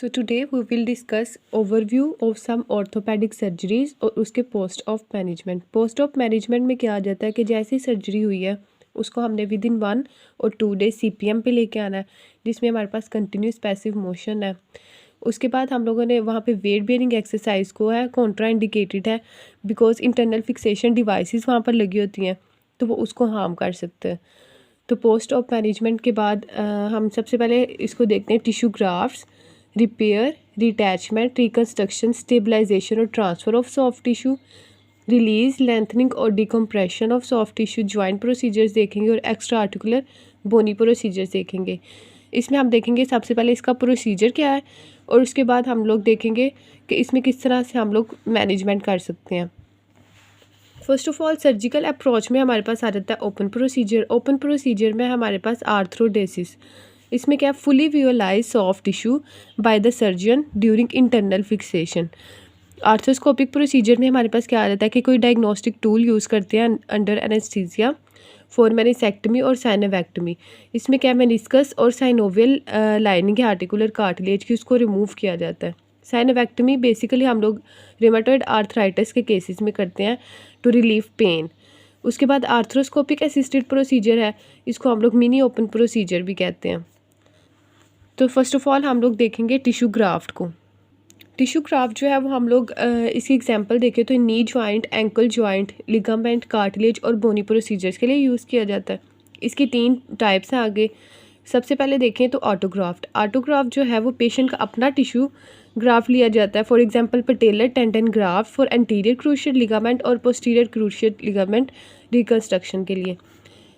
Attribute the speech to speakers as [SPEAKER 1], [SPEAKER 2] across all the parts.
[SPEAKER 1] So today we will discuss overview of some orthopaedic surgeries और उसके post of management. Post of management में क्या आ जाता है कि जैसी सर्जरी हुई है उसको हमने विद इन 1 और 2 डेज CPM पे लेके आना है, जिसमें हमारे पास कंटिन्यूस पैसिव मोशन है। उसके बाद हम लोगों ने वहाँ पे वेट बेयरिंग एक्सरसाइज को है कॉन्ट्रा इंडिकेटेड है, बिकॉज इंटरनल फिक्सेशन डिवाइसेस वहाँ पर लगी होती हैं तो वो उसको हार्म कर सकते हैं। तो पोस्ट ऑफ मैनेजमेंट के बाद हम सबसे पहले इसको देखते हैं tissue grafts, repair, reattachment, reconstruction, stabilisation और transfer of soft tissue, release, lengthening और decompression of soft tissue, joint procedures देखेंगे और एक्स्ट्रा आर्टिकुलर बोनी प्रोसीजर्स देखेंगे। इसमें हम देखेंगे सबसे पहले इसका प्रोसीजर क्या है और उसके बाद हम लोग देखेंगे कि इसमें किस तरह से हम लोग मैनेजमेंट कर सकते हैं। First of all surgical approach में हमारे पास आ जाता है ओपन प्रोसीजर। ओपन प्रोसीजर में हमारे पास आर्थ्रोडेसिस, इसमें क्या fully visualise soft tissue by the surgeon during internal fixation. Arthroscopic procedure में हमारे पास क्या आ जाता है कि कोई डायग्नोस्टिक टूल यूज़ करते हैं अंडर एनेस्थीसिया फॉर मेनिसेक्टमी और साइनोवेक्टमी। इसमें क्या मेनिस्कस और साइनोवियल लाइनिंग है आर्टिकुलर कार्टिलेज की, उसको रिमूव किया जाता है। साइनोवेक्टमी बेसिकली हम लोग रेमाटॉइड आर्थराइटिस के केसेस में करते हैं टू रिलीव पेन। उसके बाद आर्थ्रोस्कोपिक असिस्टेड प्रोसीजर है, इसको हम लोग मिनी ओपन प्रोसीजर भी कहते हैं। तो फर्स्ट ऑफ ऑल हम लोग देखेंगे टिश्यू ग्राफ्ट को। टिश्यू ग्राफ्ट जो है वो हम लोग इसकी एग्जांपल देखें तो knee joint, ankle joint, ligament, cartilage और बोनी प्रोसीजर्स के लिए यूज़ किया जाता है। इसकी 3 टाइप्स हैं आगे। सबसे पहले देखें तो ऑटोग्राफ्ट। ऑटोग्राफ्ट जो है वो पेशेंट का अपना टिश्यू ग्राफ्ट लिया जाता है। For example patellar tendon graft for anterior crucial ligament और पोस्टीरियर क्रूशियल लिगामेंट रिकन्स्ट्रक्शन के लिए।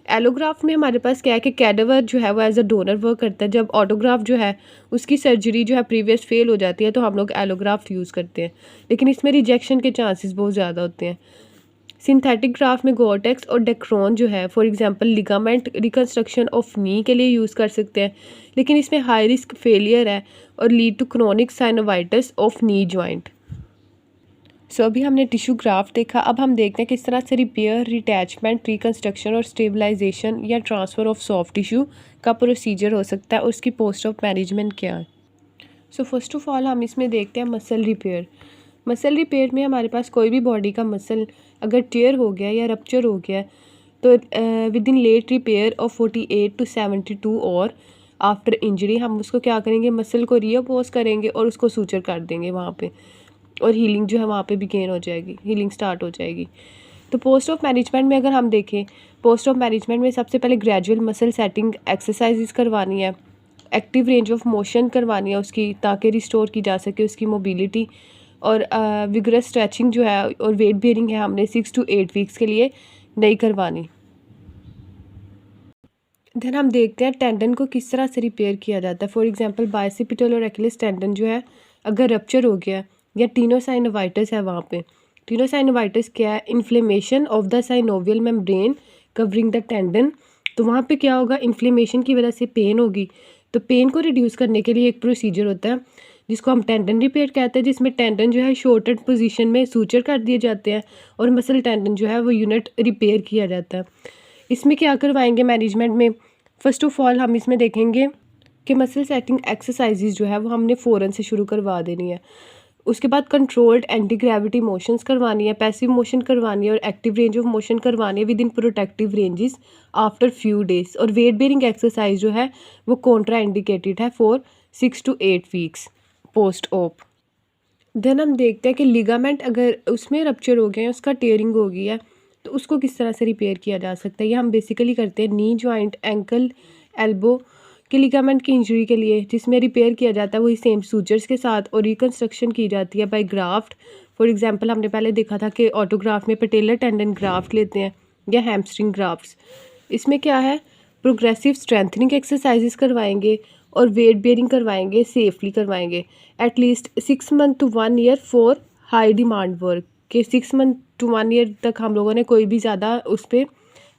[SPEAKER 1] एलोग्राफ्ट में हमारे पास क्या है कि कैडेवर जो है वो एज अ डोनर वर्क करता है। जब ऑटोग्राफ्ट जो है उसकी सर्जरी जो है प्रीवियस फेल हो जाती है तो हम लोग एलोग्राफ्ट यूज़ करते हैं, लेकिन इसमें रिजेक्शन के चांसेस बहुत ज़्यादा होते हैं। सिंथेटिक ग्राफ्ट में गोटेक्स और डेक्रोन जो है for example ligament reconstruction of नी के लिए यूज़ कर सकते हैं, लेकिन इसमें हाई रिस्क फेलियर है और lead to chronic synovitis of knee joint. So अभी हमने टिश्यू ग्राफ्ट देखा, अब हम देखते हैं किस तरह से रिपेयर, रिटैचमेंट, रिकन्स्ट्रक्शन और स्टेबलाइजेशन या ट्रांसफ़र ऑफ सॉफ्ट टिश्यू का प्रोसीजर हो सकता है और उसकी पोस्ट ऑफ मैनेजमेंट क्या है। सो फर्स्ट ऑफ ऑल हम इसमें देखते हैं मसल रिपेयर। मसल रिपेयर में हमारे पास कोई भी बॉडी का मसल अगर टेयर हो गया या रप्चर हो गया तो within late repair of 48 to 72 और आफ्टर इंजरी हम उसको क्या करेंगे, मसल को रीअपोज करेंगे और उसको सूचर कर देंगे वहाँ पे, और हीलिंग जो है वहाँ पे बिगेन हो जाएगी, हीलिंग स्टार्ट हो जाएगी। तो पोस्ट ऑफ मैनेजमेंट में अगर हम देखें, पोस्ट ऑफ मैनेजमेंट में सबसे पहले ग्रेजुअल मसल सेटिंग एक्सरसाइजेस करवानी है, एक्टिव रेंज ऑफ मोशन करवानी है उसकी ताकि रिस्टोर की जा सके उसकी मोबिलिटी, और विगरस स्ट्रेचिंग जो है और वेट बेयरिंग है हमने 6 to 8 वीक्स के लिए नहीं करवानी। देन हम देखते हैं टेंडन को किस तरह से रिपेयर किया जाता है। फॉर एग्जांपल बाइसेप्टियल और एक्लिस टेंडन जो है अगर रप्चर हो गया या टीनोसाइनोवाइटिस है वहाँ पे। टीनोसाइनोवाइटिस क्या है, inflammation of the synovial membrane covering the tendon. तो वहाँ पे क्या होगा, इन्फ्लेमेशन की वजह से पेन होगी, तो पेन को रिड्यूस करने के लिए एक प्रोसीजर होता है जिसको हम टेंडन रिपेयर कहते हैं, जिसमें टेंडन जो है शॉर्टेड पोजीशन में सूचर कर दिए जाते हैं और मसल टेंडन जो है वो यूनिट रिपेयर किया जाता है। इसमें क्या करवाएंगे मैनेजमेंट में, फ़र्स्ट ऑफ ऑल हम इसमें देखेंगे कि मसल सेटिंग एक्सरसाइजेज जो है वो हमने फ़ौरन से शुरू करवा देनी है। उसके बाद कंट्रोल्ड एंटी ग्रेविटी मोशंस करवानी है, पैसिव मोशन करवानी है और एक्टिव रेंज ऑफ मोशन करवानी है within protective ranges after few days. और वेट बेयरिंग एक्सरसाइज जो है वो कॉन्ट्रा इंडिकेटेड है for 6 to 8 weeks post op. Then हम देखते हैं कि लिगामेंट अगर उसमें रप्चर हो गया है, उसका टेयरिंग हो गई है, तो उसको किस तरह से रिपेयर किया जा सकता है। ये हम बेसिकली करते हैं नी जॉइंट, एंकल, एल्बो के लिगामेंट की इंजरी के लिए, जिसमें रिपेयर किया जाता है वही सेम सूचर्स के साथ और रिकन्स्ट्रक्शन की जाती है बाय ग्राफ्ट। फॉर एग्जांपल हमने पहले देखा था कि ऑटोग्राफ्ट में पटेलर टेंडन ग्राफ्ट लेते हैं या हैमस्ट्रिंग ग्राफ्ट्स। इसमें क्या है, प्रोग्रेसिव स्ट्रेंथनिंग एक्सरसाइजेस करवाएंगे और वेट बेयरिंग करवाएंगे, सेफली करवाएंगे at least 6 months to 1 year for high demand work के 6 months to 1 year तक हम लोगों ने कोई भी ज़्यादा उस पर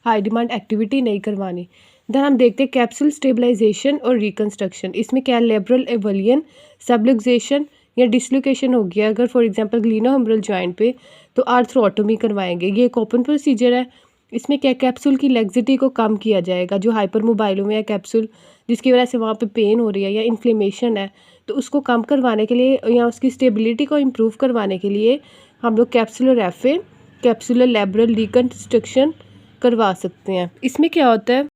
[SPEAKER 1] हाई डिमांड एक्टिविटी नहीं करवानी। देन हम देखते हैं कैप्सूल स्टेबलाइजेशन और रिकन्स्ट्रक्शन। इसमें क्या, लेब्रल एवलियन सबलुक्सेशन या डिसलोकेशन हो गया अगर फॉर एग्जांपल ग्लिनोहुमरल जॉइंट पे, तो आर्थ्रोटोमी करवाएंगे। ये एक ओपन प्रोसीजर है। इसमें क्या, कैप्सूल की लेग्जिटी को कम किया जाएगा, जो हाइपर मोबाइलों में है कैप्सूल जिसकी वजह से वहाँ पे पेन हो रही है या इन्फ्लेमेशन है, तो उसको कम करवाने के लिए या उसकी स्टेबिलिटी को इम्प्रूव करवाने के लिए हम लोग कैप्सुलर एफए, कैप्सुलर लैब्रल रिकंस्ट्रक्शन करवा सकते हैं। इसमें क्या होता है,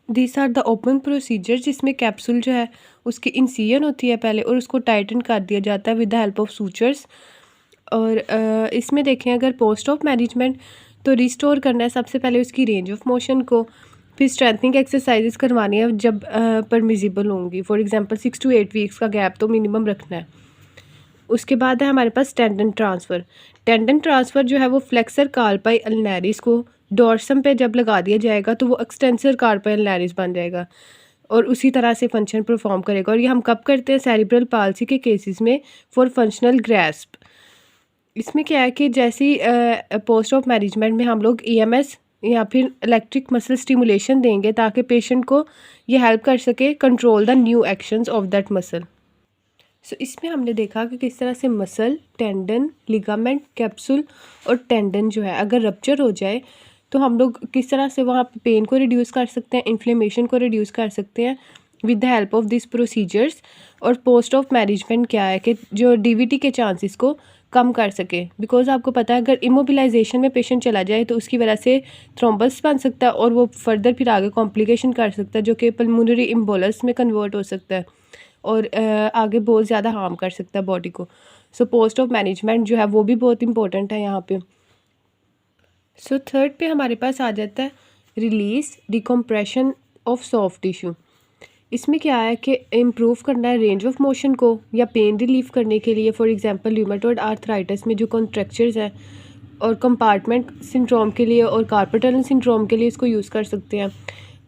[SPEAKER 1] this are the open procedure, जिसमें कैप्सूल जो है उसकी इंसिजन होती है पहले और उसको टाइटन कर दिया जाता है with the help of sutures. और इसमें देखें अगर पोस्ट ऑफ मैनेजमेंट, तो रिस्टोर करना है सबसे पहले उसकी रेंज ऑफ मोशन को, फिर स्ट्रेंथनिंग एक्सरसाइजेस करवानी है जब परमिजिबल होंगी। फॉर एग्जांपल 6 to 8 वीक्स का गैप तो मिनिमम रखना है। उसके बाद है हमारे पास टेंडन ट्रांसफ़र। टेंडन ट्रांसफ़र जो है वो फ्लेक्सर कार्पाई अल्नैरिस को डॉर्सम पे जब लगा दिया जाएगा तो वो एक्सटेंसर कार्पाई अल्नैरिस बन जाएगा और उसी तरह से फंक्शन परफॉर्म करेगा। और ये हम कब करते हैं, सेरिब्रल पाल्सी के केसेस में फॉर फंक्शनल ग्रैस्प। इसमें क्या है कि जैसी पोस्ट ऑफ मैनेजमेंट में हम लोग EMS या फिर इलेक्ट्रिक मसल स्टिमुलेशन देंगे ताकि पेशेंट को ये हेल्प कर सके control the new actions of that muscle. So इसमें हमने देखा कि किस तरह से मसल, टेंडन, लिगामेंट, कैप्सूल और टेंडन जो है अगर रप्चर हो जाए तो हम लोग किस तरह से वहाँ पे पेन को रिड्यूस कर सकते हैं, इन्फ्लेमेशन को रिड्यूस कर सकते हैं with the help of this procedures. और पोस्ट ऑफ मैनेजमेंट क्या है कि जो DVT के चांसेस को कम कर सके, बिकॉज आपको पता है अगर इमोबिलाइजेशन में पेशेंट चला जाए तो उसकी वजह से थ्रोम्बस बन सकता है और वो फर्दर फिर आगे कॉम्प्लिकेशन कर सकता है जो कि पल्मोनरी एम्बोलस में कन्वर्ट हो सकता है और आगे बहुत ज़्यादा हार्म कर सकता है बॉडी को। सो पोस्ट ऑफ मैनेजमेंट जो है वो भी बहुत इंपॉर्टेंट है यहाँ पे। सो थर्ड पे हमारे पास आ जाता है release decompression of soft tissue. इसमें क्या है कि इम्प्रूव करना है रेंज ऑफ मोशन को या पेन रिलीफ करने के लिए। फॉर एग्जांपल ल्यूमेटॉइड आर्थराइटिस में जो कॉन्ट्रैक्चर्स हैं और कंपार्टमेंट सिंड्रोम के लिए और कार्पल टनल सिंड्रोम के लिए इसको यूज़ कर सकते हैं।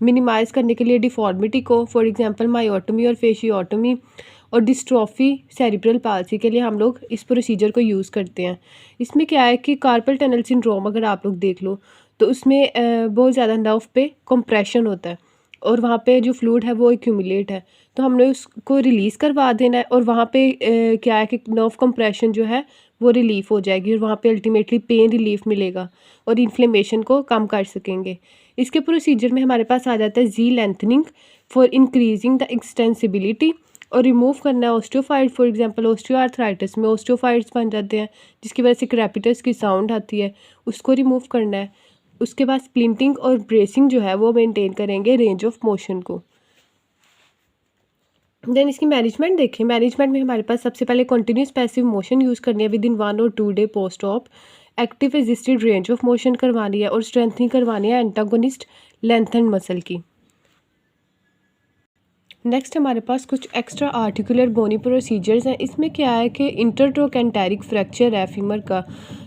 [SPEAKER 1] मिनिमाइज़ करने के लिए डिफॉर्मिटी को, फॉर एग्जांपल मायोटोमी और फेशियोटोमी, और डिस्ट्रॉफी सेरिब्रल पाल्सी के लिए हम लोग इस प्रोसीजर को यूज़ करते हैं। इसमें क्या है कि कार्पल टनल सिंड्रोम अगर आप लोग देख लो तो उसमें बहुत ज़्यादा नर्व पे कंप्रेशन होता है और वहाँ पे जो फ्लूइड है वो एक्यूमुलेट है, तो हमने उसको रिलीज़ करवा देना है और वहाँ पे क्या है कि नर्व कंप्रेशन जो है वो रिलीफ़ हो जाएगी और वहाँ पे अल्टीमेटली पेन रिलीफ मिलेगा और इन्फ्लेमेशन को कम कर सकेंगे। इसके प्रोसीजर में हमारे पास आ जाता है जी lengthening for increasing the extensibility, और रिमूव करना है ऑस्टियोफाइट। फॉर एग्जांपल ऑस्टियोआर्थराइटिस में ऑस्टियोफाइट्स बन जाते हैं जिसकी वजह से क्रेपिटस की साउंड आती है, उसको रिमूव करना है। उसके बाद स्प्लिंटिंग और ब्रेसिंग जो है वो मेंटेन करेंगे रेंज ऑफ मोशन को। देन इसकी मैनेजमेंट देखें। मैनेजमेंट में हमारे पास सबसे पहले कंटिन्यूस पैसिव मोशन यूज़ करनी है with in 1 or 2 day post op. Active assisted range of motion करवानी है और स्ट्रेंथनिंग करवानी है एंटागोनिस्ट लेंथन मसल की। नेक्स्ट हमारे पास कुछ एक्स्ट्रा आर्टिकुलर बोनी प्रोसीजर्स हैं। इसमें क्या है कि इंटरट्रोकेंटेरिक फ्रैक्चर है फीमर का,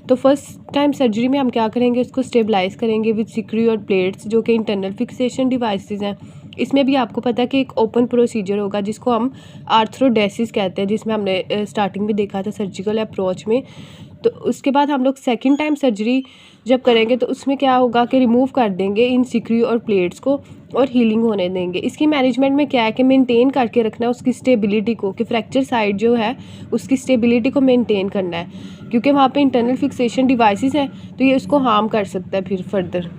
[SPEAKER 1] तो फर्स्ट टाइम सर्जरी में हम क्या करेंगे, उसको स्टेबलाइज करेंगे विद सिक्री और प्लेट्स जो कि इंटरनल फिक्सेशन डिवाइसेस हैं। इसमें भी आपको पता है कि एक ओपन प्रोसीजर होगा जिसको हम आर्थ्रोडेसिस कहते हैं, जिसमें हमने स्टार्टिंग में देखा था सर्जिकल अप्रोच में। तो उसके बाद हम लोग सेकेंड टाइम सर्जरी जब करेंगे तो उसमें क्या होगा कि रिमूव कर देंगे इन सिक्री और प्लेट्स को और हीलिंग होने देंगे। इसकी मैनेजमेंट में क्या है कि मेंटेन करके रखना है उसकी स्टेबिलिटी को, कि फ्रैक्चर साइड जो है उसकी स्टेबिलिटी को मेंटेन करना है, क्योंकि वहाँ पे इंटरनल फिक्सेशन डिवाइसेस हैं तो ये उसको हार्म कर सकता है फिर फर्दर।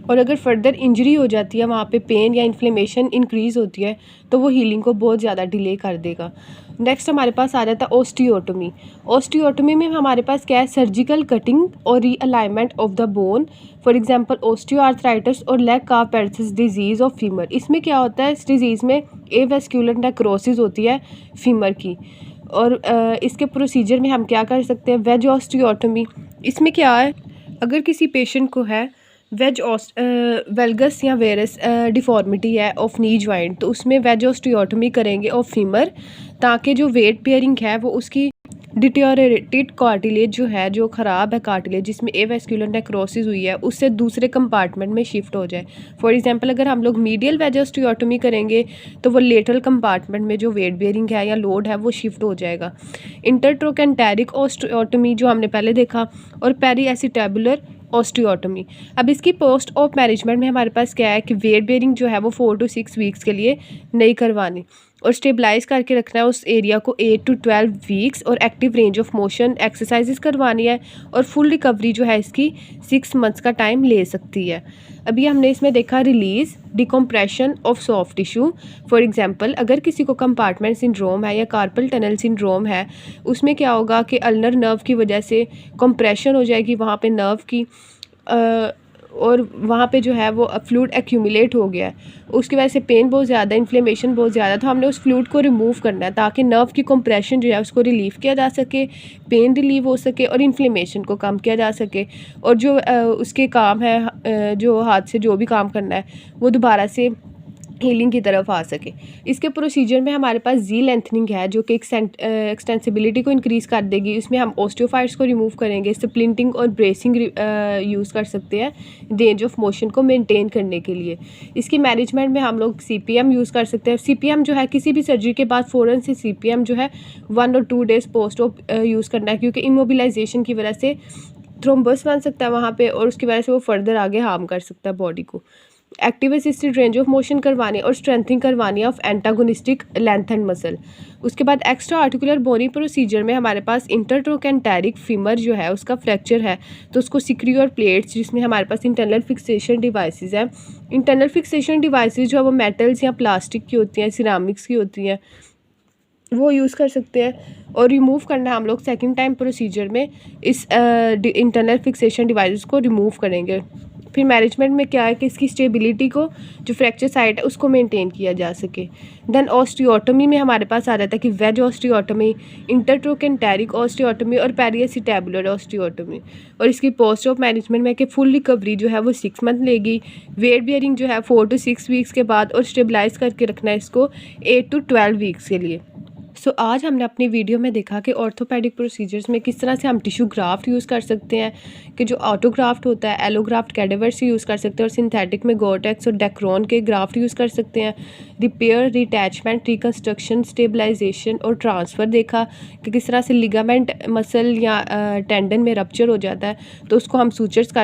[SPEAKER 1] और अगर फर्दर इंजरी हो जाती है, वहाँ पे पेन या इन्फ्लेमेशन इंक्रीज़ होती है तो वो हीलिंग को बहुत ज़्यादा डिले कर देगा। नेक्स्ट हमारे पास आ जाता है ओस्टियोटोमी। ओस्टियोटोमी में हमारे पास क्या है, सर्जिकल कटिंग और realignment of the bone. For example osteoarthritis और leg calf paralysis disease of femur. इसमें क्या होता है, इस डिजीज़ में एवेस्क्यूलर नेक्रोसिस होती है फीमर की। और इसके प्रोसीजर में हम क्या कर सकते हैं, वेज ओस्टियोटोमी। इसमें क्या है, अगर किसी पेशेंट को है वेज वेलगस या वेरस डिफॉर्मिटी है ऑफ नी जॉइंट, तो उसमें वेज ओस्टियोटोमी करेंगे ऑफ फीमर, ताकि जो वेट बेयरिंग है वो उसकी डिटोरेटेड कार्टिलेज जो है, जो ख़राब है कार्टिलेज जिसमें एवेस्क्यूलर नेक्रोसिस हुई है, उससे दूसरे कंपार्टमेंट में शिफ्ट हो जाए। फॉर एग्जांपल अगर हम लोग मीडियल वेज ओस्टियोटोमी करेंगे तो वो लेटरल कंपार्टमेंट में जो वेट बेयरिंग है या लोड है वो शिफ्ट हो जाएगा। इंटरट्रोकेंटेरिक ओस्टियोटोमी जो हमने पहले देखा, और पेरीएसिटेबुलर ओस्टियोटोमी। अब इसकी पोस्ट ऑफ मैनेजमेंट में हमारे पास क्या है कि वेट बेयरिंग जो है वो 4 to 6 वीक्स के लिए नहीं करवानी। और स्टेबलाइज करके रखना है उस एरिया को 8 to 12 वीक्स, और active range of motion exercises करवानी है, और फुल रिकवरी जो है इसकी 6 मंथ्स का टाइम ले सकती है। अभी हमने इसमें देखा release decompression of soft tissue. For example अगर किसी को कंपार्टमेंट सिंड्रोम है या कार्पल टनल सिंड्रोम है, उसमें क्या होगा कि अल्नर नर्व की वजह से कंप्रेशन हो जाएगी वहाँ पे नर्व की, और वहाँ पे जो है वो फ्लूइड एक्यूमुलेट हो गया है, उसकी वजह से पेन बहुत ज़्यादा, इन्फ्लेमेशन बहुत ज़्यादा। तो हमने उस फ्लूइड को रिमूव करना है ताकि नर्व की कंप्रेशन जो है उसको रिलीव किया जा सके, पेन रिलीव हो सके और इन्फ्लेमेशन को कम किया जा सके, और जो उसके काम है जो हाथ से जो भी काम करना है वो दोबारा से हीलिंग की तरफ आ सके। इसके प्रोसीजर में हमारे पास जी लेंथनिंग है जो कि एक्सटेंसिबिलिटी को इंक्रीज़ कर देगी। इसमें हम ऑस्टियोफाइट्स को रिमूव करेंगे, स्प्लिंटिंग और ब्रेसिंग यूज़ कर सकते हैं रेंज ऑफ मोशन को मेंटेन करने के लिए। इसकी मैनेजमेंट में हम लोग CPM यूज़ कर सकते हैं। CPM जो है किसी भी सर्जरी के बाद फ़ौरन से CPM जो है 1 और 2 डेज़ पोस्ट ऑप यूज़ करना है, क्योंकि इमोबिलाइजेशन की वजह से थ्रोम्बस बन सकता है वहाँ पे, और उसकी वजह से वो फर्दर आगे हार्म कर सकता है बॉडी को। Active assisted range of motion करवानी और स्ट्रेंथिंग करवानी ऑफ एंटागोनिस्टिक लेंथन मसल। उसके बाद एक्स्ट्रा आर्टिकुलर बोनी प्रोसीजर में हमारे पास इंटरट्रोकैंटेरिक फीमर जो है उसका फ्रैक्चर है, तो उसको सिक्योर प्लेट्स जिसमें हमारे पास इंटरनल फिक्सेशन डिवाइसेस हैं। इंटरनल फिक्सेशन डिवाइसेस जो है वो मेटल्स या प्लास्टिक की होती हैं, सिरामिक्स की होती हैं, वो यूज़ कर सकते हैं, और रिमूव करना है हम लोग सेकंड टाइम प्रोसीजर में इस इंटरनल फिक्सेशन डिवाइसेस को रिमूव करेंगे। फिर मैनेजमेंट में क्या है कि इसकी स्टेबिलिटी को जो फ्रैक्चर साइट है उसको मेंटेन किया जा सके। देन ऑस्टियोटमी में हमारे पास आ जाता है कि वेज ऑस्टियोटमी, इंटरट्रोकैंटेरिक ऑस्टियोटमी और पेरिएसिटैबुलर ऑस्टियोटमी। और इसकी पोस्ट ऑफ मैनेजमेंट में कि फुल रिकवरी जो है वो 6 मंथ लेगी, वेट बियरिंग जो है 4 to 6 वीक्स के बाद, और स्टेबलाइज करके रखना है इसको 8 to 12 वीक्स के लिए। आज हमने अपनी वीडियो में देखा कि ऑर्थोपेडिक प्रोसीजर्स में किस तरह से हम टिश्यू ग्राफ्ट यूज़ कर सकते हैं, कि जो ऑटोग्राफ्ट होता है एलोग्राफ्ट कैडेवर से यूज़ कर सकते हैं, और सिंथेटिक में गोटेक्स और डेक्रोन के ग्राफ्ट यूज़ कर सकते हैं। रिपेयर, रिटैचमेंट, रिकन्स्ट्रक्शन, स्टेबलाइजेशन और ट्रांसफ़र देखा कि किस तरह से लिगामेंट मसल या टेंडन में रप्चर हो जाता है तो उसको हम सूचर्स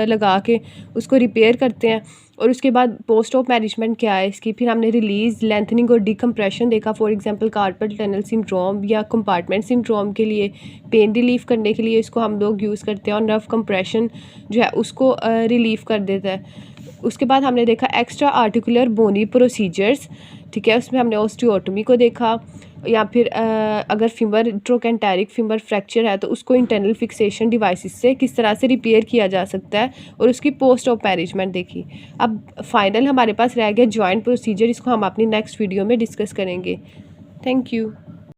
[SPEAKER 1] लगा के उसको रिपेयर करते हैं। और उसके बाद पोस्ट ऑफ मैनेजमेंट क्या है इसकी, फिर हमने रिलीज़, लेंथनिंग और डिकम्प्रेशन देखा। For example carpal tunnel syndrome या कंपार्टमेंट सिंड्रोम के लिए पेन रिलीफ करने के लिए इसको हम लोग यूज़ करते हैं, और नर्व कंप्रेशन जो है उसको रिलीफ कर देता है। उसके बाद हमने देखा एक्स्ट्रा आर्टिकुलर बोनी प्रोसीजर्स, ठीक है, उसमें हमने ऑस्टियोटमी को देखा, या फिर अगर फीमर ट्रोकैंटेरिक फीमर फ्रैक्चर है तो उसको इंटरनल फिक्सेशन डिवाइसेस से किस तरह से रिपेयर किया जा सकता है, और उसकी पोस्ट ऑफ मैनेजमेंट देखी। अब फाइनल हमारे पास रह गया जॉइंट प्रोसीजर, इसको हम अपनी नेक्स्ट वीडियो में डिस्कस करेंगे। Thank you.